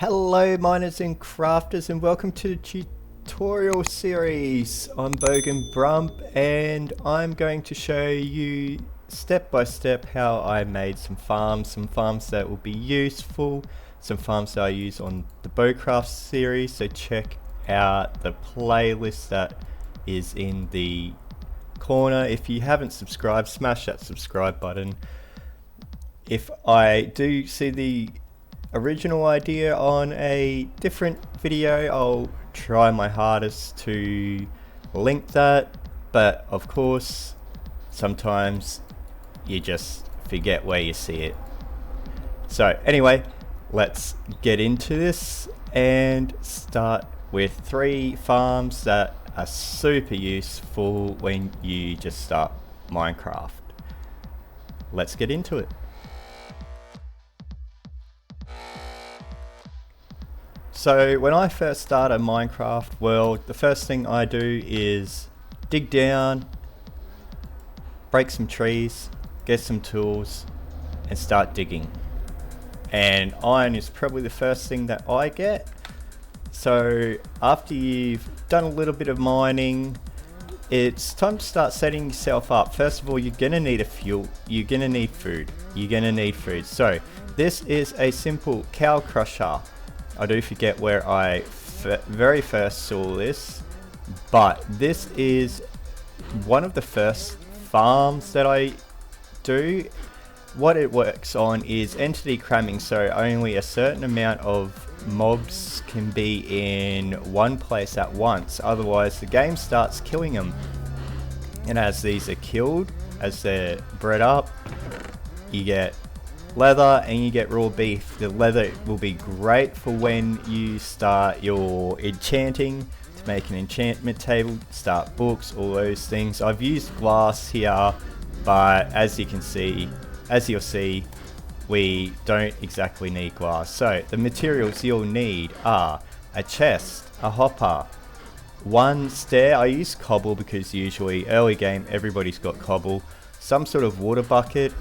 Hello miners and crafters, and welcome to the tutorial series on Boganbrump, and I'm going to show you step by step how I made some farms that will be useful, some farms that I use on the Bowcraft series. So check out the playlist that is in the corner. If you haven't subscribed, smash that subscribe button. If I do see the original idea on a different video, I'll try my hardest to link that, but of course sometimes you just forget where you see it. So anyway, let's get into this and start with 3 farms that are super useful when you just start Minecraft. Let's get into it. So when I first start a Minecraft world, the first thing I do is dig down, break some trees, get some tools, and start digging. And iron is probably the first thing that I get. So after you've done a little bit of mining, it's time to start setting yourself up. First of all, you're gonna need a fuel, you're gonna need food. So this is a simple cow crusher. I do forget where I very first saw this, but this is one of the first farms that I do. What it works on is entity cramming, so only a certain amount of mobs can be in one place at once, otherwise the game starts killing them. And as these are killed, as they're bred up, you get leather and you get raw beef. The leather will be great for when you start your enchanting, to make an enchantment table, start books, all those things. I've used glass here, but as you'll see, we don't exactly need glass. So the materials you'll need are a chest, a hopper, 1 stair. I use cobble because usually early game everybody's got cobble, some sort of water bucket,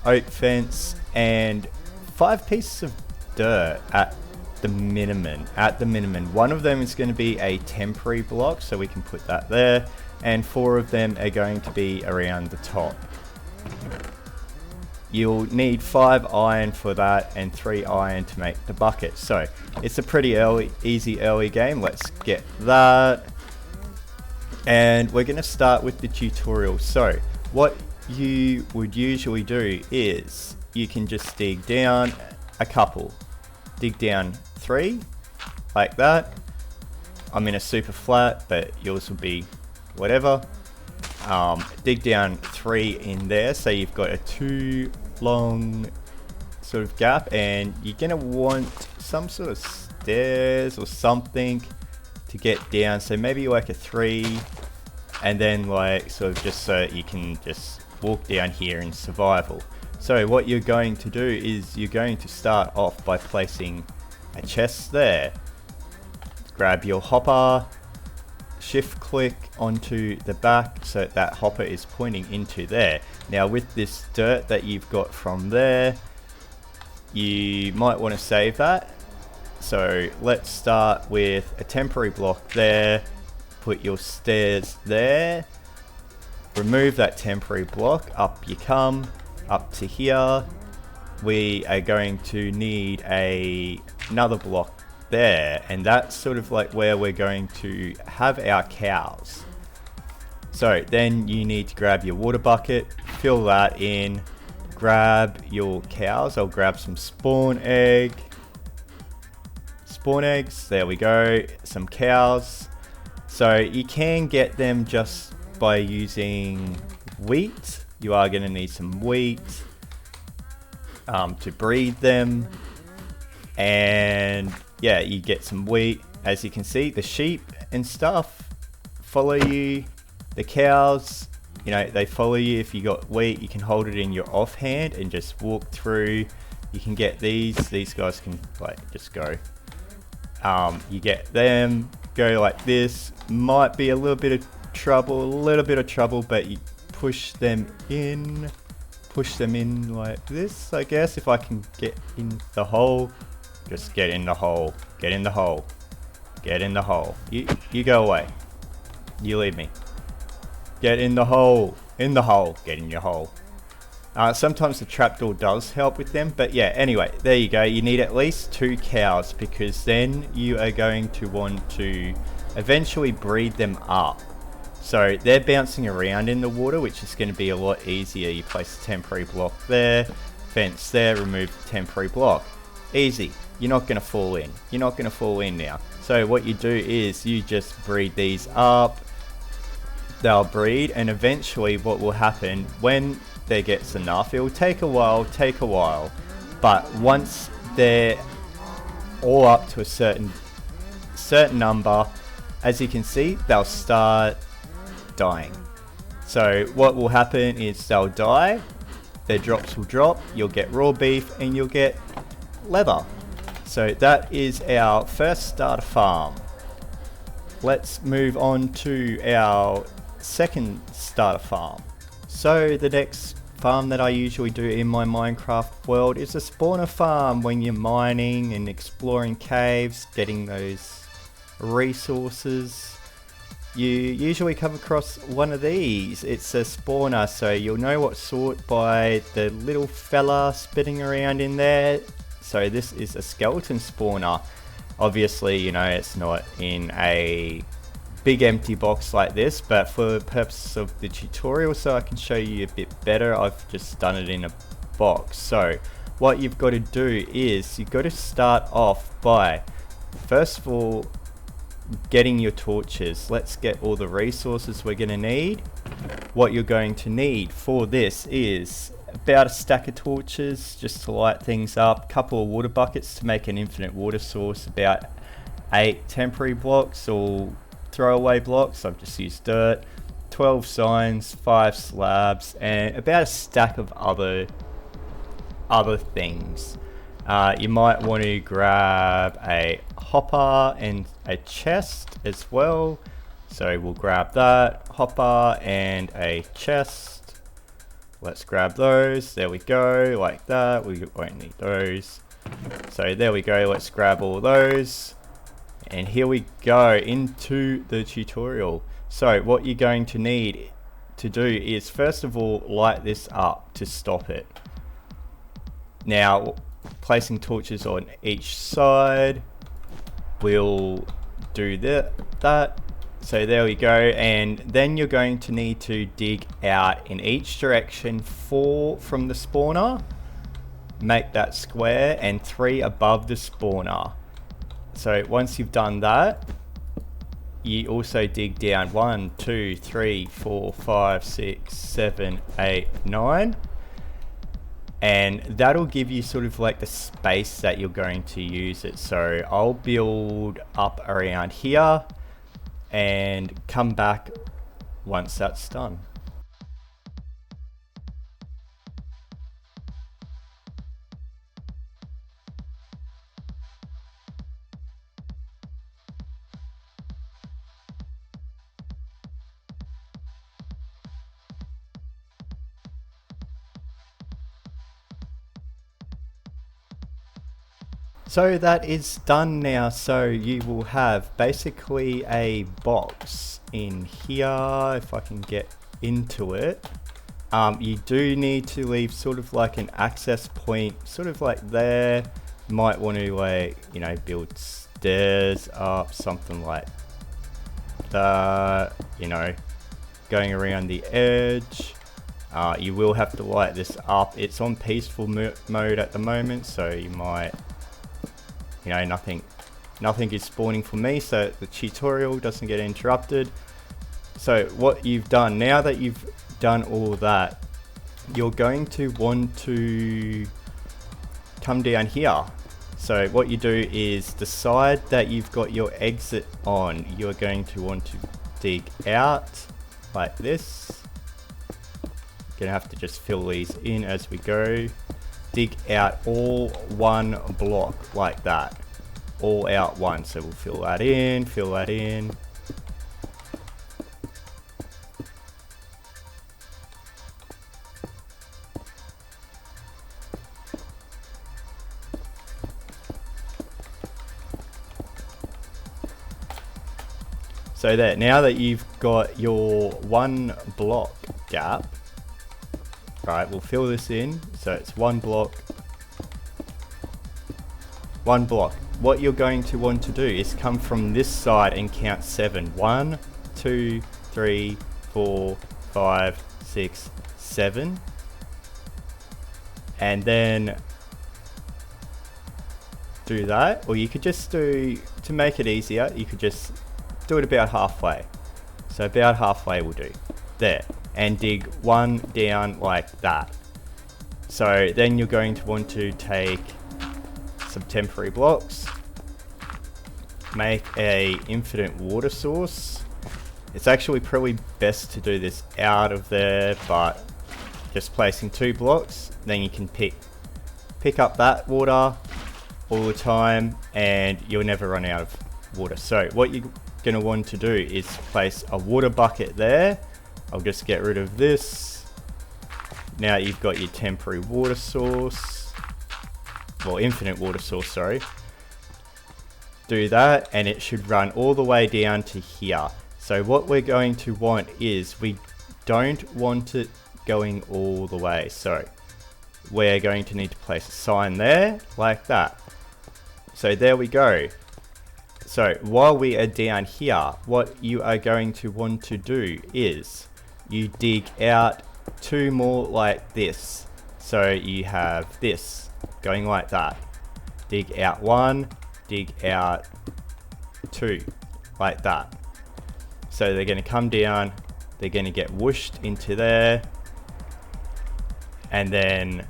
oak fence, and 5 pieces of dirt at the minimum. One of them is going to be a temporary block, so we can put that there, and 4 of them are going to be around the top. You'll need 5 iron for that and 3 iron to make the bucket. So it's a pretty easy early game. Let's get that, and we're going to start with the tutorial. So what you would usually do is you can just dig down a couple, dig down 3 like that. I'm in a super flat, but yours will be whatever. Dig down 3 in there, so you've got a 2 long sort of gap, and you're gonna want some sort of stairs or something to get down, so maybe like a 3, and then like sort of just so you can just walk down here in survival. So what you're going to do is you're going to start off by placing a chest there. Grab your hopper, shift click onto the back so that hopper is pointing into there. Now with this dirt that you've got from there, you might want to save that. So let's start with a temporary block there, put your stairs there, remove that temporary block, up you come, up to here. We are going to need another block there, and that's sort of like where we're going to have our cows. So then you need to grab your water bucket, fill that in, grab your cows. I'll grab some spawn eggs, there we go, some cows. So you can get them just by using wheat. You are going to need some wheat to breed them, and yeah, you get some wheat. As you can see, the sheep and stuff follow you. The cows, you know, they follow you. If you got wheat, you can hold it in your offhand and just walk through. You can get these guys can like just go. You get them, go like this. Might be a little bit of trouble, but you push them in like this, I guess, if I can get in the hole. Just get in the hole. Get in the hole. Get in the hole. You go away. You leave me. Get in the hole. In the hole. Get in your hole. Sometimes the trapdoor does help with them, but yeah, anyway, there you go. You need at least 2 cows, because then you are going to want to eventually breed them up. So they're bouncing around in the water, which is going to be a lot easier. You place a temporary block there, fence there, remove the temporary block. Easy. You're not going to fall in. You're not going to fall in now. So what you do is you just breed these up. They'll breed, and eventually what will happen when there gets enough, it will take a while, but once they're all up to a certain number, as you can see, they'll start dying. So what will happen is they'll die, their drops will drop, you'll get raw beef and you'll get leather. So that is our first starter farm. Let's move on to our second starter farm. So the next farm that I usually do in my Minecraft world is a spawner farm. When you're mining and exploring caves, getting those resources, you usually come across one of these. It's a spawner, so you'll know what sort by the little fella spinning around in there. So this is a skeleton spawner. Obviously, you know, it's not in a big empty box like this, but for the purpose of the tutorial, so I can show you a bit better, I've just done it in a box. So what you've got to do is you've got to start off by, first of all, getting your torches. Let's get all the resources we're going to need. What you're going to need for this is about a stack of torches just to light things up, a couple of water buckets to make an infinite water source, about 8 temporary blocks or throwaway blocks, I've just used dirt, 12 signs, 5 slabs, and about a stack of other things. You might want to grab a hopper and a chest as well, so we'll grab that hopper and a chest. Let's grab those. There we go, like that. We won't need those, so there we go. Let's grab all those. And here we go into the tutorial. So what you're going to need to do is first of all light this up to stop it. Now placing torches on each side will do that. So there we go, and then you're going to need to dig out in each direction 4 from the spawner, make that square, and 3 above the spawner. So once you've done that, you also dig down 1, 2, 3, 4, 5, 6, 7, 8, 9. And that'll give you sort of like the space that you're going to use it. So I'll build up around here and come back once that's done. So that is done now, so you will have basically a box in here, if I can get into it. You do need to leave sort of like an access point, sort of like there. You might want to, like, you know, build stairs up, something like that, you know, going around the edge. You will have to light this up. It's on peaceful mode at the moment, so you might, you know, nothing is spawning for me, so the tutorial doesn't get interrupted. So what you've done, now that you've done all that, you're going to want to come down here. So what you do is the side that you've got your exit on, you're going to want to dig out like this. Gonna have to just fill these in as we go. Dig out all 1 block like that, all out 1. So we'll fill that in, fill that in. So there, now that you've got your 1 block gap, right, we'll fill this in. So it's 1 block, 1 block. What you're going to want to do is come from this side and count 7. 1, 2, 3, 4, 5, 6, 7. And then do that. Or you could just do, to make it easier, you could just do it about halfway. So about halfway will do. There. And dig 1 down like that. So then you're going to want to take some temporary blocks, make a infinite water source. It's actually probably best to do this out of there, but just placing 2 blocks, then you can pick up that water all the time and you'll never run out of water. So what you're going to want to do is place a water bucket there. I'll just get rid of this. Now you've got your temporary water source. Well, infinite water source, sorry. Do that and it should run all the way down to here. So what we're going to want is, we don't want it going all the way. So we're going to need to place a sign there, like that. So there we go. So while we are down here, what you are going to want to do is you dig out 2 more like this. So you have this going like that. Dig out 1, dig out 2, like that. So they're going to come down, they're going to get whooshed into there, and then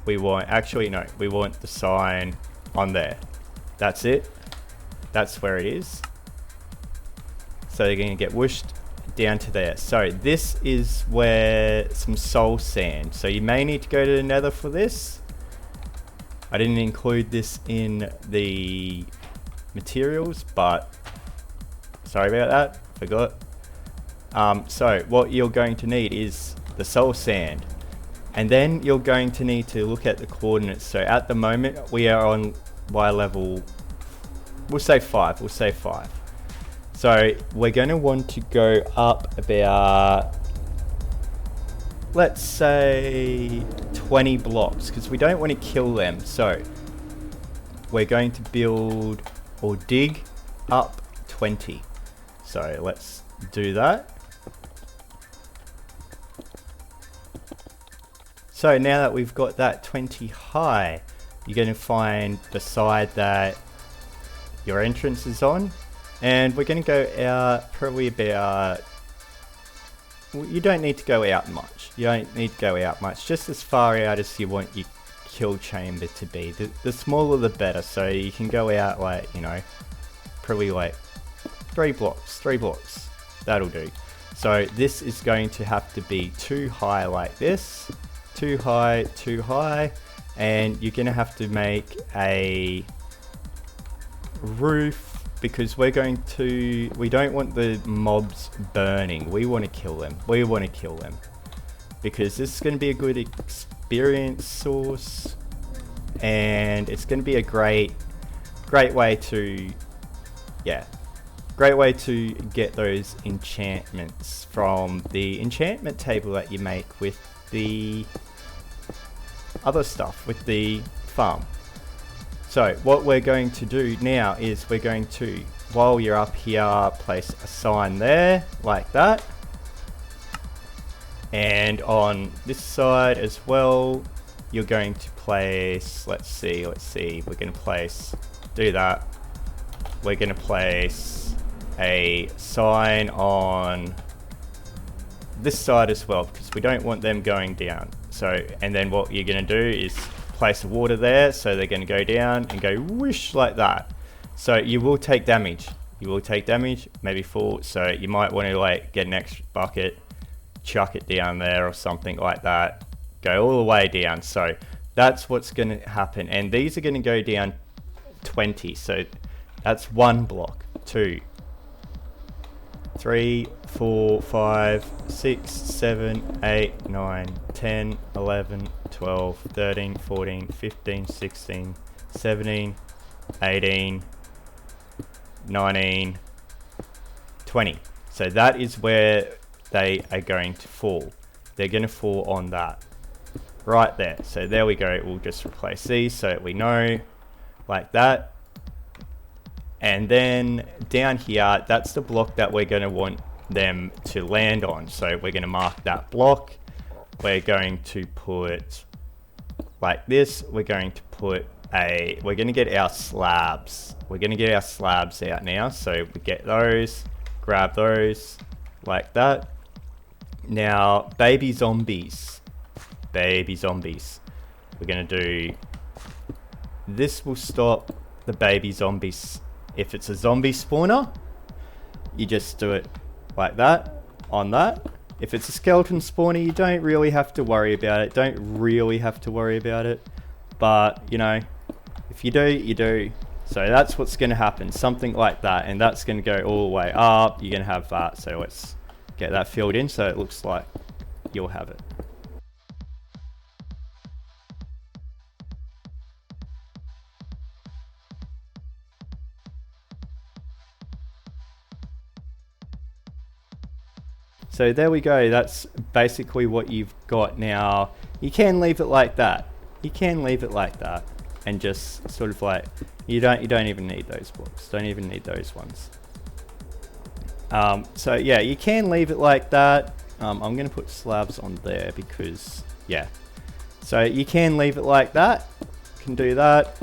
we want, actually no, we want the sign on there. That's it. That's where it is. So they're going to get whooshed down to there. So this is where some soul sand. So you may need to go to the nether for this. I didn't include this in the materials, but sorry about that, forgot. So what you're going to need is the soul sand. And then you're going to need to look at the coordinates. So at the moment we are on Y level, we'll say 5. So we're going to want to go up about, let's say 20 blocks, because we don't want to kill them. So we're going to build or dig up 20. So let's do that. So now that we've got that 20 high, you're going to find the side that your entrance is on. And we're going to go out probably about, you don't need to go out much. You don't need to go out much, just as far out as you want your kill chamber to be. The smaller the better, so you can go out like, you know, probably like 3 blocks. That'll do. So this is going to have to be too high like this. Too high, and you're going to have to make a roof, because we don't want the mobs burning. We want to kill them. Because this is going to be a good experience source, and it's going to be a great way to, great way to get those enchantments from the enchantment table that you make with the other stuff, with the farm. So what we're going to do now is we're going to, while you're up here, place a sign there like that, and on this side as well you're going to place, let's see, we're going to place, do that, we're going to place a sign on this side as well, because we don't want them going down. So, and then what you're going to do is place the water there, so they're going to go down and go whoosh like that. So you will take damage. Maybe fall. So you might want to like get an extra bucket, chuck it down there or something like that. Go all the way down. So that's what's going to happen. And these are going to go down 20. So that's 1 block, 2, 3, 4, 5, 6, 7, 8, 9, 10, 11, 12, 13, 14, 15, 16, 17, 18, 19, 20. So that is where they are going to fall. They're going to fall on that. Right there. So there we go. We'll just replace these so we know, like that. And then down here, that's the block that we're going to want them to land on. So we're going to mark that block. We're going to put like this. We're going to put we're going to get our slabs. We're going to get our slabs out now. So we get those, grab those like that. Now, baby zombies. Baby zombies. We're going to do, this will stop the baby zombies. If it's a zombie spawner, you just do it like that, on that. If it's a skeleton spawner, you don't really have to worry about it. Don't really have to worry about it. But, you know, if you do, you do. So that's what's going to happen, something like that. And that's going to go all the way up. You're going to have that. So let's get that filled in so it looks like you'll have it. So there we go, that's basically what you've got now. You can leave it like that. You can leave it like that and just sort of like, you don't even need those blocks. Don't even need those ones. So yeah, you can leave it like that. I'm gonna put slabs on there because, yeah. So you can leave it like that. You can do that.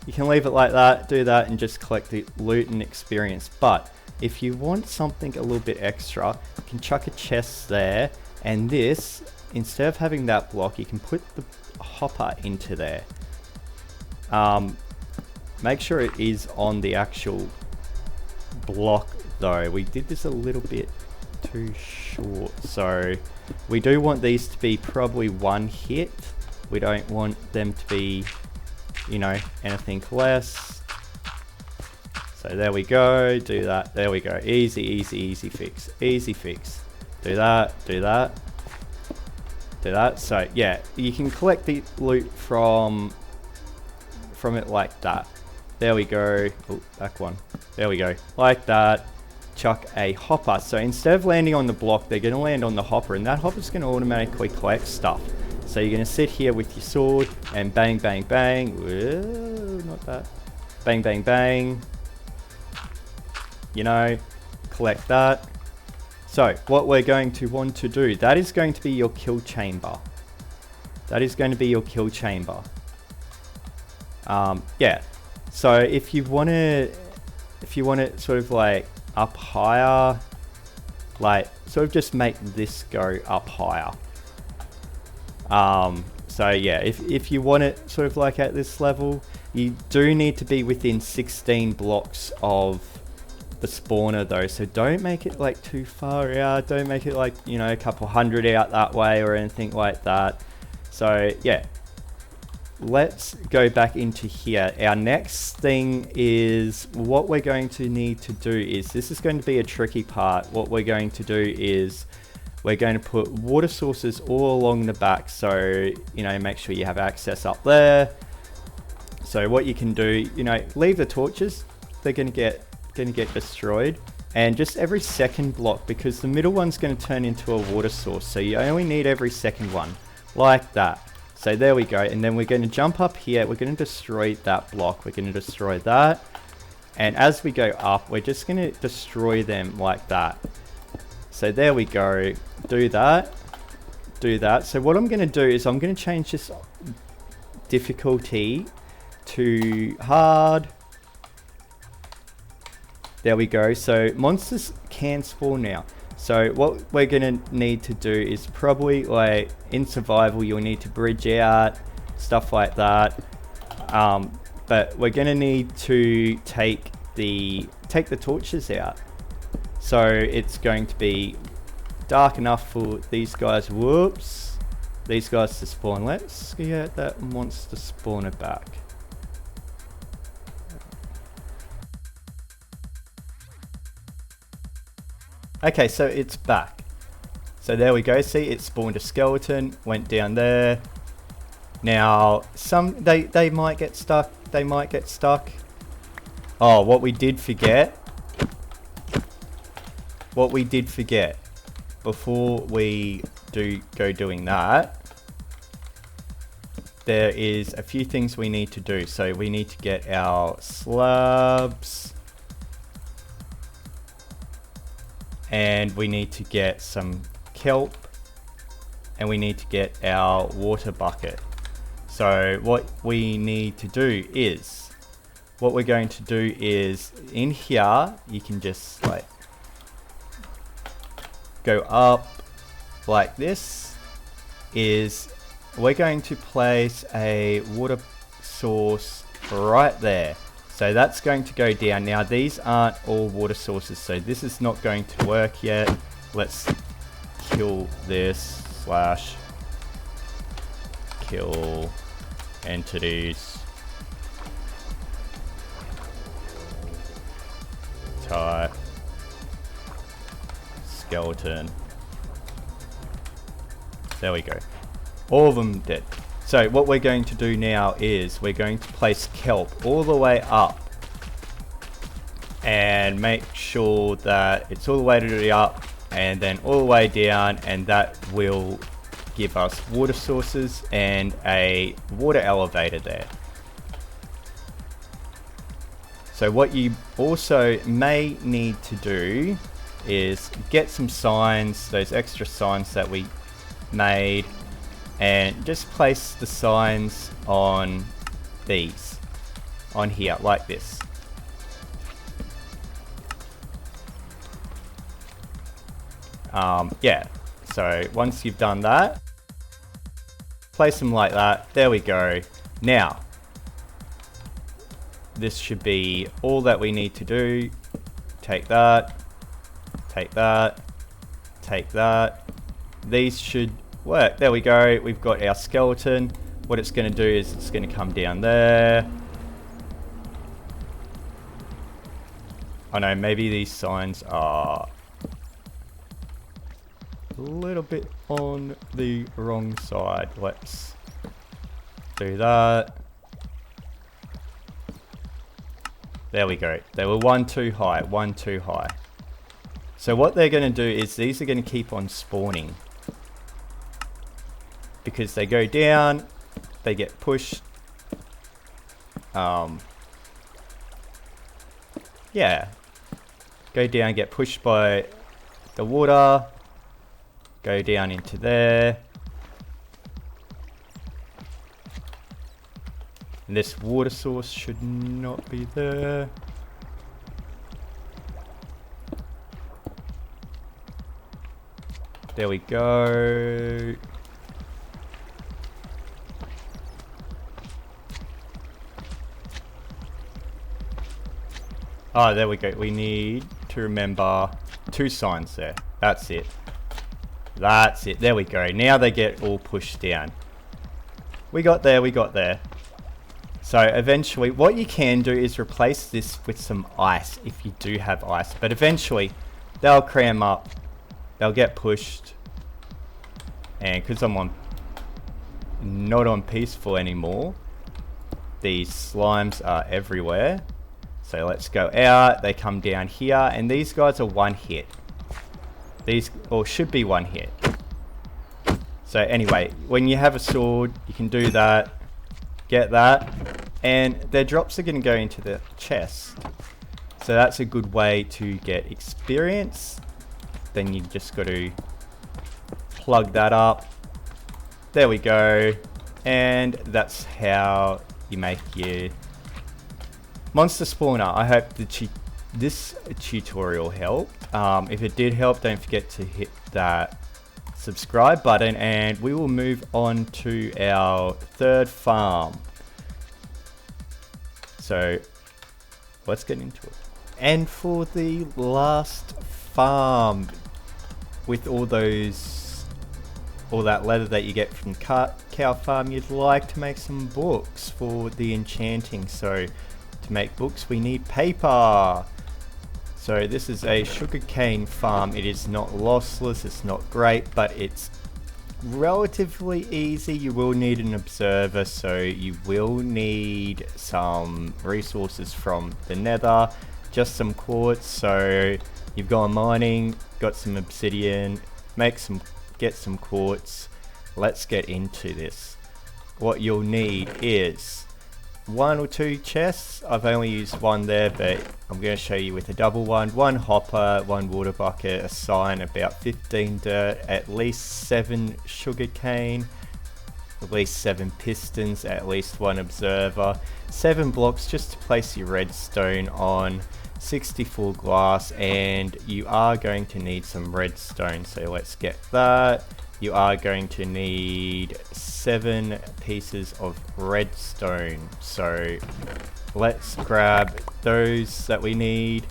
You can leave it like that, do that, and just collect the loot and experience. But if you want something a little bit extra, you can chuck a chest there, and this, instead of having that block, you can put the hopper into there. Make sure it is on the actual block though. We did this a little bit too short, so we do want these to be probably one hit. We don't want them to be, you know, anything less. So there we go, do that, there we go, easy, easy, easy fix, easy fix. Do that, do that, do that. So yeah, you can collect the loot from it like that. There we go, oh, back one, there we go, like that. Chuck a hopper. So instead of landing on the block, they're gonna land on the hopper, and that hopper's gonna automatically collect stuff. So you're gonna sit here with your sword and bang, bang, bang. Whoa, not that. Bang, bang, bang. You know, collect that. So what we're going to want to do, that is going to be your kill chamber. That is going to be your kill chamber. Yeah. So if you want it sort of like up higher, like sort of just make this go up higher. So yeah, if you want it sort of like at this level, you do need to be within 16 blocks of the spawner though, so don't make it like too far out. Don't make it like, you know, a couple hundred out that way or anything like that. So yeah, let's go back into here. Our next thing is, what we're going to need to do is, this is going to be a tricky part. What we're going to do is we're going to put water sources all along the back, so, you know, make sure you have access up there. So what you can do, you know, leave the torches. They're going to get destroyed, and just every second block, because the middle one's going to turn into a water source, so you only need every second one, like that. So there we go, and then we're going to jump up here, we're going to destroy that block, we're going to destroy that, and as we go up, we're just going to destroy them like that. So there we go, do that, do that. So what I'm going to do is I'm going to change this difficulty to hard. There we go. So monsters can spawn now. So what we're going to need to do is probably, like, in survival, you'll need to bridge out, stuff like that. But we're going to need to take the torches out. So it's going to be dark enough for these guys, these guys to spawn. Let's get that monster spawner back. Okay, so it's back. So there we go. See, it spawned a skeleton, went down there. Now, they might get stuck. They might get stuck. Oh, what we did forget what we did forget before we go doing that, there is a few things we need to do. So we need to get our slabs, and we need to get some kelp, and we need to get our water bucket. So what we need to do is, what we're going to do is, in here, you can just like go up like this, is we're going to place a water source right there. So that's going to go down. Now these aren't all water sources, so this is not going to work yet. Let's kill this / kill entities. Type skeleton. There we go. All of them dead. So what we're going to do now is we're going to place kelp all the way up and make sure that it's all the way up and then all the way down, and that will give us water sources and a water elevator there. So what you also may need to do is get some signs, those extra signs that we made, and just place the signs on these, on here, like this. Yeah, so once you've done that, place them like that. There we go. Now, this should be all that we need to do. Take that, take that, take that. These should work. There we go. We've got our skeleton. What it's going to do is it's going to come down there. Oh no, maybe these signs are a little bit on the wrong side. Let's do that. There we go. They were one too high. So what they're going to do is these are going to keep on spawning, because they go down, they get pushed. Yeah. Go down, get pushed by the water. Go down into there. And this water source should not be there. There we go. Oh, there we go. We need to remember 2 signs there. That's it. That's it. There we go. Now they get all pushed down. We got there. So eventually, what you can do is replace this with some ice, if you do have ice. But eventually, they'll cram up. They'll get pushed. And because I'm not on peaceful anymore, these slimes are everywhere. So let's go out. They come down here. And these guys are 1 hit. These, or should be 1 hit. So anyway, when you have a sword, you can do that. Get that. And their drops are going to go into the chest. So that's a good way to get experience. Then you just got to plug that up. There we go. And that's how you make your monster spawner. I hope this tutorial helped. If it did help, don't forget to hit that subscribe button, and we will move on to our 3rd farm. So let's get into it. And for the last farm, with all that leather that you get from cow farm, you'd like to make some books for the enchanting. So to make books, we need paper. So this is a sugarcane farm. It is not lossless, it's not great, but it's relatively easy. You will need an observer, so you will need some resources from the nether, just some quartz. So you've gone mining, got some obsidian, get some quartz. Let's get into this. What you'll need is 1 or 2 chests. I've only used 1 there, but I'm going to show you with a double one. 1 hopper, 1 water bucket, a sign, about 15 dirt, at least 7 sugarcane, at least 7 pistons, at least 1 observer, 7 blocks just to place your redstone on, 64 glass, and you are going to need some redstone, so let's get that. You are going to need 7 pieces of redstone, so let's grab those that we need.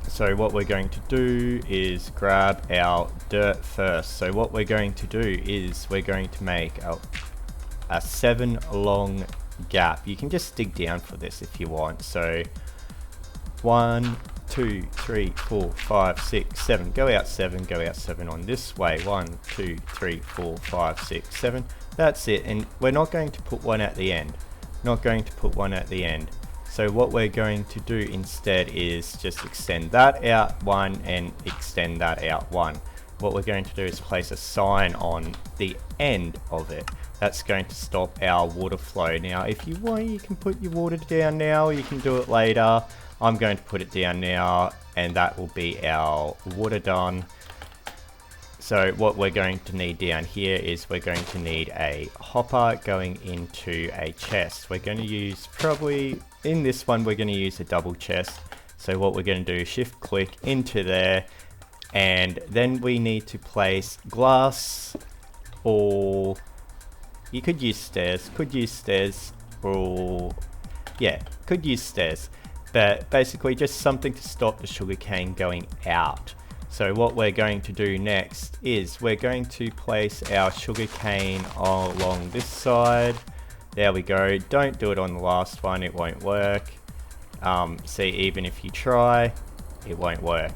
So what we're going to do is grab our dirt first. So what we're going to do is we're going to make a 7 long gap. You can just dig down for this if you want. So 1, 2, 3, 4, 5, 6, 7. Go out 7 on this way. 1, 2, 3, 4, 5, 6, 7. That's it. And we're not going to put one at the end. Not going to put one at the end. So what we're going to do instead is just extend that out 1 and extend that out 1. What we're going to do is place a sign on the end of it. That's going to stop our water flow. Now, if you want, you can put your water down now. You can do it later. I'm going to put it down now, and that will be our water done. So what we're going to need down here is we're going to need a hopper going into a chest. We're going to use probably, in this one, we're going to use a double chest. So what we're going to do is shift click into there, and then we need to place glass, or you could use stairs, or yeah, could use stairs. But basically just something to stop the sugarcane going out. So what we're going to do next is we're going to place our sugarcane along this side. There we go. Don't do it on the last one, it won't work. See, even if you try, it won't work.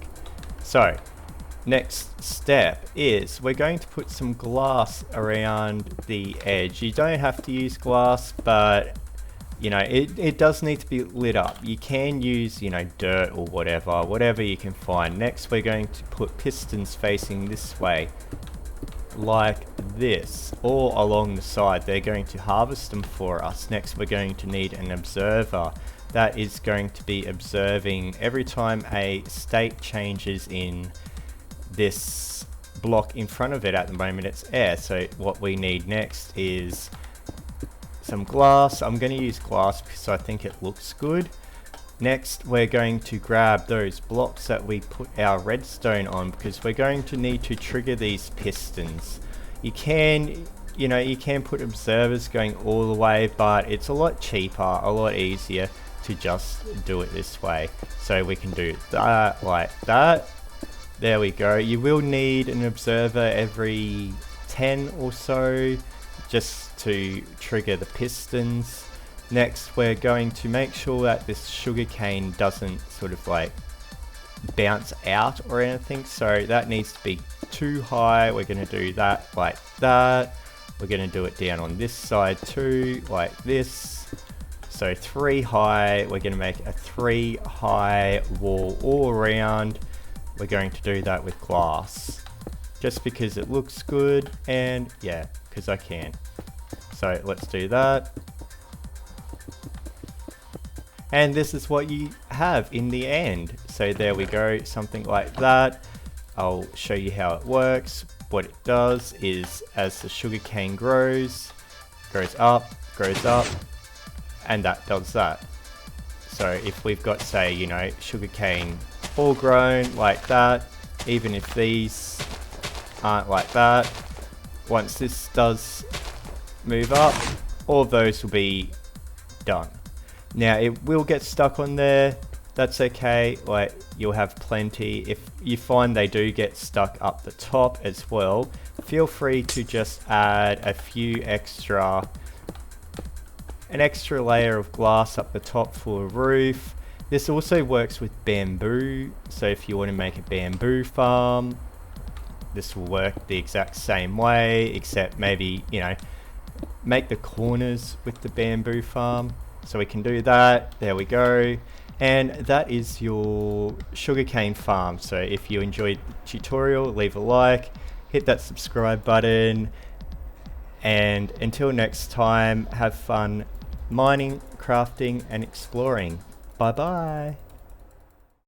So next step is we're going to put some glass around the edge. You don't have to use glass, but you know, it does need to be lit up. You can use, you know, dirt or whatever you can find. Next, we're going to put pistons facing this way, like this, or along the side. They're going to harvest them for us. Next, we're going to need an observer. That is going to be observing every time a state changes in this block in front of it. At the moment, it's air. So what we need next is some glass. I'm going to use glass because I think it looks good. Next, we're going to grab those blocks that we put our redstone on, because we're going to need to trigger these pistons. You can put observers going all the way, but it's a lot cheaper, a lot easier to just do it this way. So we can do that like that. There we go. You will need an observer every 10 or so, just to trigger the pistons. Next, we're going to make sure that this sugarcane doesn't sort of like bounce out or anything, so that needs to be too high. We're going to do that like that. We're going to do it down on this side too, like this. So 3 high. We're going to make a 3 high wall all around. We're going to do that with glass, just because it looks good, and yeah, because I can. So let's do that. And this is what you have in the end. So there we go, something like that. I'll show you how it works. What it does is, as the sugarcane grows up, and that does that. So if we've got, say, you know, sugarcane all grown like that, even if these aren't like that, once this does move up, all of those will be done. Now it will get stuck on there, that's okay, like you'll have plenty. If you find they do get stuck up the top as well, feel free to just add an extra layer of glass up the top for a roof. This also works with bamboo, so if you want to make a bamboo farm, this will work the exact same way, except maybe, you know, make the corners with the bamboo farm. So we can do that. There we go. And that is your sugarcane farm. So if you enjoyed the tutorial, leave a like, hit that subscribe button, and until next time, have fun mining, crafting and exploring. Bye bye.